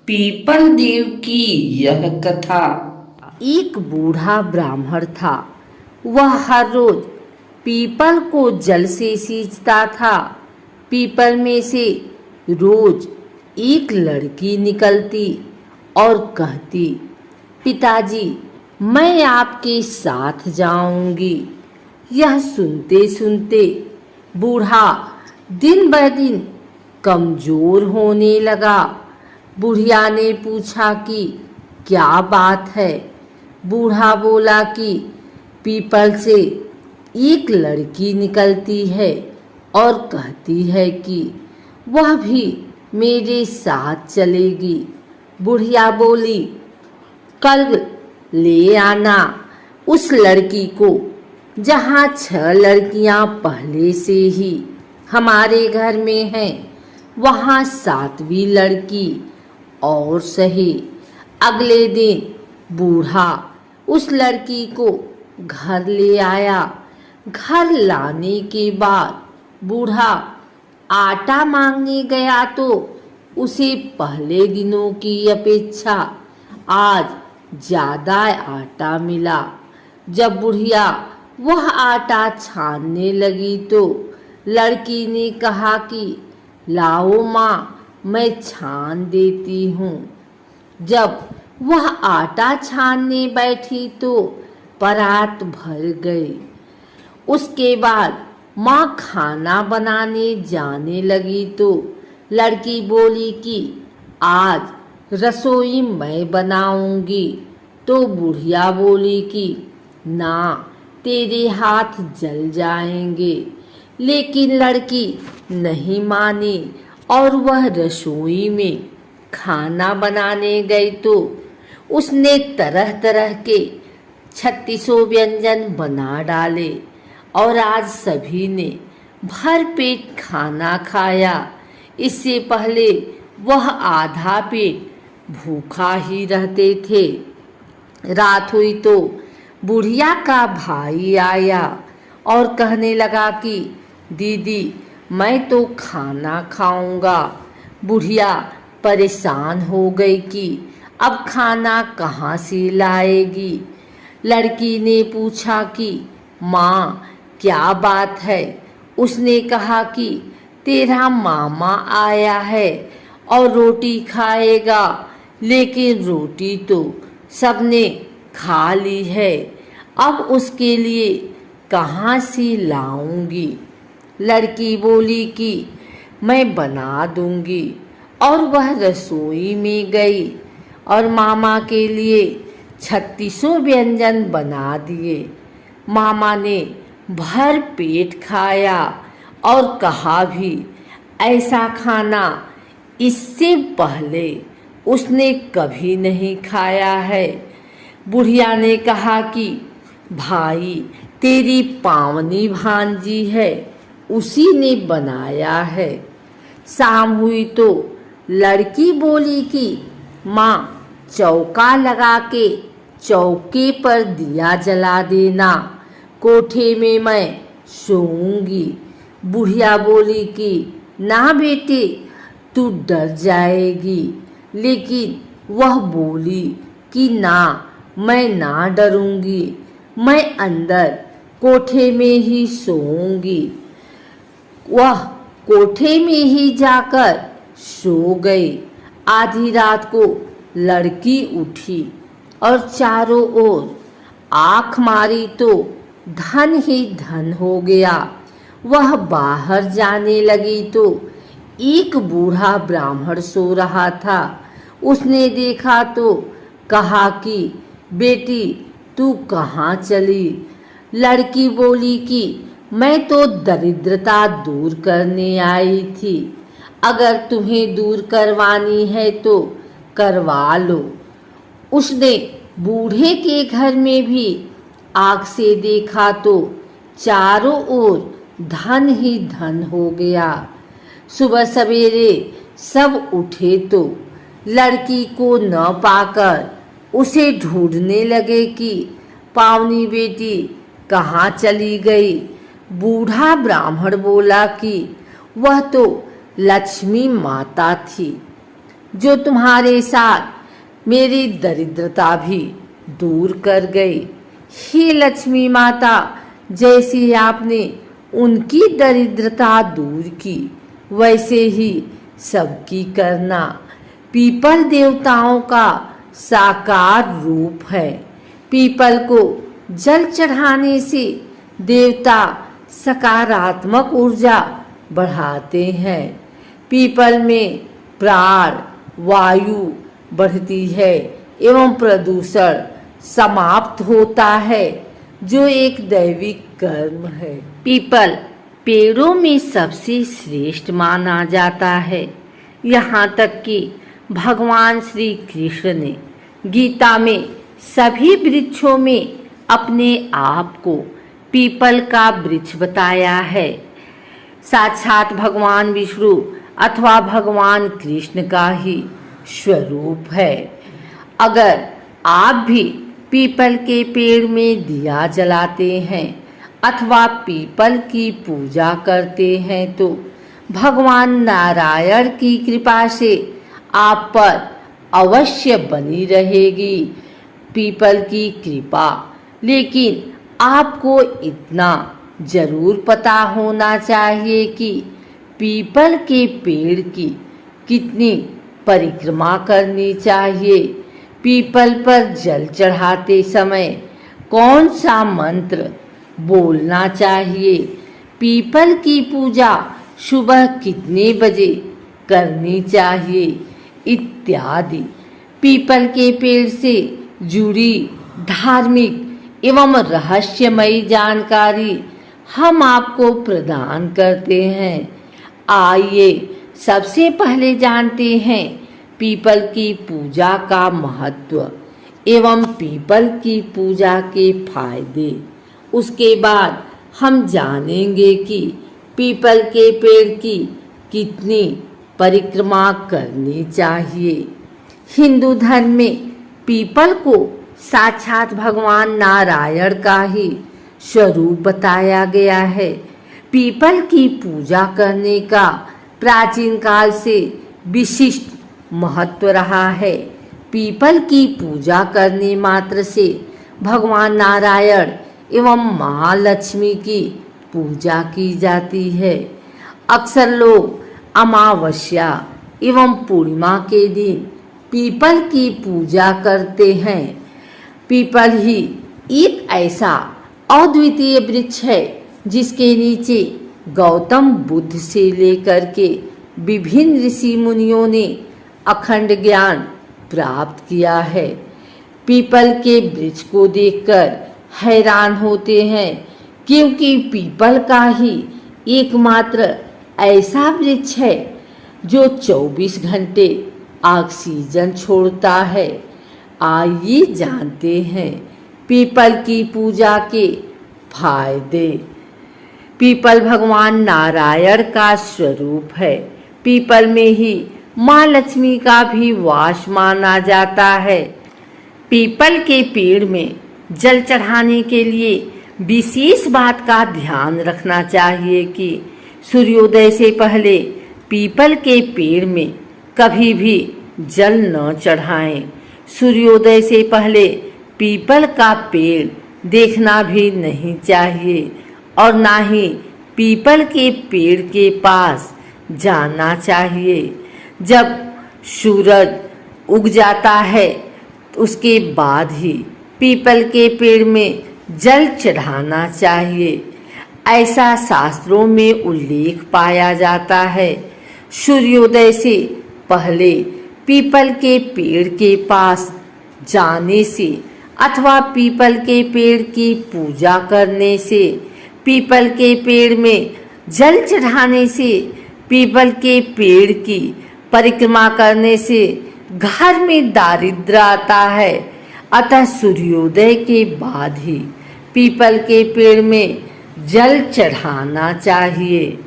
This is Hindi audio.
पीपल देव की यह कथा। एक बूढ़ा ब्राह्मण था। वह हर रोज पीपल को जल से सींचता था। पीपल में से रोज एक लड़की निकलती और कहती, पिताजी, मैं आपके साथ जाऊंगी। यह सुनते सुनते बूढ़ा दिन ब दिन कमजोर होने लगा। बुढ़िया ने पूछा कि क्या बात है। बूढ़ा बोला कि पीपल से एक लड़की निकलती है और कहती है कि वह भी मेरे साथ चलेगी। बुढ़िया बोली, कल ले आना उस लड़की को, जहाँ 6 लड़कियां पहले से ही हमारे घर में हैं, वहाँ 7वीं लड़की और सही। अगले दिन बूढ़ा उस लड़की को घर ले आया। घर लाने के बाद बूढ़ा आटा मांगने गया तो उसे पहले दिनों की अपेक्षा आज ज्यादा आटा मिला। जब बुढ़िया वह आटा छानने लगी तो लड़की ने कहा कि लाओ माँ, मैं छान देती हूँ। जब वह आटा छानने बैठी तो परात भर गई। उसके बाद माँ खाना बनाने जाने लगी तो लड़की बोली कि आज रसोई मैं बनाऊंगी। तो बुढ़िया बोली कि ना, तेरे हाथ जल जाएंगे। लेकिन लड़की नहीं मानी और वह रसोई में खाना बनाने गई तो उसने तरह तरह के 36 व्यंजन बना डाले और आज सभी ने भर पेट खाना खाया। इससे पहले वह आधा पेट भूखा ही रहते थे। रात हुई तो बुढ़िया का भाई आया और कहने लगा कि दीदी, मैं तो खाना खाऊंगा। बुढ़िया परेशान हो गई कि अब खाना कहाँ से लाएगी। लड़की ने पूछा कि माँ, क्या बात है। उसने कहा कि तेरा मामा आया है और रोटी खाएगा, लेकिन रोटी तो सबने खा ली है। अब उसके लिए कहाँ से लाऊंगी। लड़की बोली कि मैं बना दूंगी और वह रसोई में गई और मामा के लिए 36 व्यंजन बना दिए। मामा ने भर पेट खाया और कहा भी, ऐसा खाना इससे पहले उसने कभी नहीं खाया है। बुढ़िया ने कहा कि भाई, तेरी पावनी भांजी है, उसी ने बनाया है। शाम हुई तो लड़की बोली कि माँ, चौका लगा के चौके पर दिया जला देना, कोठे में मैं सोऊंगी। बुढ़िया बोली कि ना बेटे, तू डर जाएगी। लेकिन वह बोली कि ना, मैं ना डरूंगी, मैं अंदर कोठे में ही सोऊंगी। वह कोठे में ही जाकर सो गई। आधी रात को लड़की उठी और चारों ओर आँख मारी तो धन ही धन हो गया। वह बाहर जाने लगी तो एक बूढ़ा ब्राह्मण सो रहा था। उसने देखा तो कहा कि बेटी, तू कहाँ चली। लड़की बोली कि मैं तो दरिद्रता दूर करने आई थी। अगर तुम्हें दूर करवानी है तो करवा लो। उसने बूढ़े के घर में भी आग से देखा तो चारों ओर धन ही धन हो गया। सुबह सवेरे सब उठे तो लड़की को न पाकर उसे ढूंढने लगे कि पावनी बेटी कहाँ चली गई। बूढ़ा ब्राह्मण बोला कि वह तो लक्ष्मी माता थी। जो तुम्हारे साथ मेरी दरिद्रता भी दूर कर गई। हे लक्ष्मी माता, जैसे आपने उनकी दरिद्रता दूर की, वैसे ही सबकी करना। पीपल देवताओं का साकार रूप है। पीपल को जल चढ़ाने से देवता सकारात्मक ऊर्जा बढ़ाते हैं। पीपल में प्राण वायु बढ़ती है एवं प्रदूषण समाप्त होता है, जो एक दैविक कर्म है। पीपल पेड़ों में सबसे श्रेष्ठ माना जाता है। यहाँ तक कि भगवान श्री कृष्ण ने गीता में सभी वृक्षों में अपने आप को पीपल का वृक्ष बताया है। साक्षात भगवान विष्णु अथवा भगवान कृष्ण का ही स्वरूप है। अगर आप भी पीपल के पेड़ में दिया जलाते हैं अथवा पीपल की पूजा करते हैं तो भगवान नारायण की कृपा से आप पर अवश्य बनी रहेगी पीपल की कृपा। लेकिन आपको इतना जरूर पता होना चाहिए कि पीपल के पेड़ की कितनी परिक्रमा करनी चाहिए। पीपल पर जल चढ़ाते समय कौन सा मंत्र बोलना चाहिए, पीपल की पूजा सुबह कितने बजे करनी चाहिए इत्यादि पीपल के पेड़ से जुड़ी धार्मिक एवं रहस्यमयी जानकारी हम आपको प्रदान करते हैं। आइए सबसे पहले जानते हैं पीपल की पूजा का महत्व एवं पीपल की पूजा के फायदे। उसके बाद हम जानेंगे कि पीपल के पेड़ की कितनी परिक्रमा करनी चाहिए। हिंदू धर्म में पीपल को साक्षात भगवान नारायण का ही स्वरूप बताया गया है। पीपल की पूजा करने का प्राचीन काल से विशिष्ट महत्व रहा है। पीपल की पूजा करने मात्र से भगवान नारायण एवं महालक्ष्मी की पूजा की जाती है। अक्सर लोग अमावस्या एवं पूर्णिमा के दिन पीपल की पूजा करते हैं। पीपल ही एक ऐसा अद्वितीय वृक्ष है जिसके नीचे गौतम बुद्ध से लेकर के विभिन्न ऋषि मुनियों ने अखंड ज्ञान प्राप्त किया है। पीपल के वृक्ष को देखकर हैरान होते हैं, क्योंकि पीपल का ही एकमात्र ऐसा वृक्ष है जो 24 घंटे ऑक्सीजन छोड़ता है। आइए जानते हैं पीपल की पूजा के फायदे। पीपल भगवान नारायण का स्वरूप है। पीपल में ही माँ लक्ष्मी का भी वास माना जाता है। पीपल के पेड़ में जल चढ़ाने के लिए विशेष बात का ध्यान रखना चाहिए कि सूर्योदय से पहले पीपल के पेड़ में कभी भी जल न चढ़ाएं। सूर्योदय से पहले पीपल का पेड़ देखना भी नहीं चाहिए और ना ही पीपल के पेड़ के पास जाना चाहिए। जब सूरज उग जाता है उसके बाद ही पीपल के पेड़ में जल चढ़ाना चाहिए। ऐसा शास्त्रों में उल्लेख पाया जाता है। सूर्योदय से पहले पीपल के पेड़ के पास जाने से अथवा पीपल के पेड़ की पूजा करने से, पीपल के पेड़ में जल चढ़ाने से, पीपल के पेड़ की परिक्रमा करने से घर में दारिद्र्य आता है। अतः सूर्योदय के बाद ही पीपल के पेड़ में जल चढ़ाना चाहिए।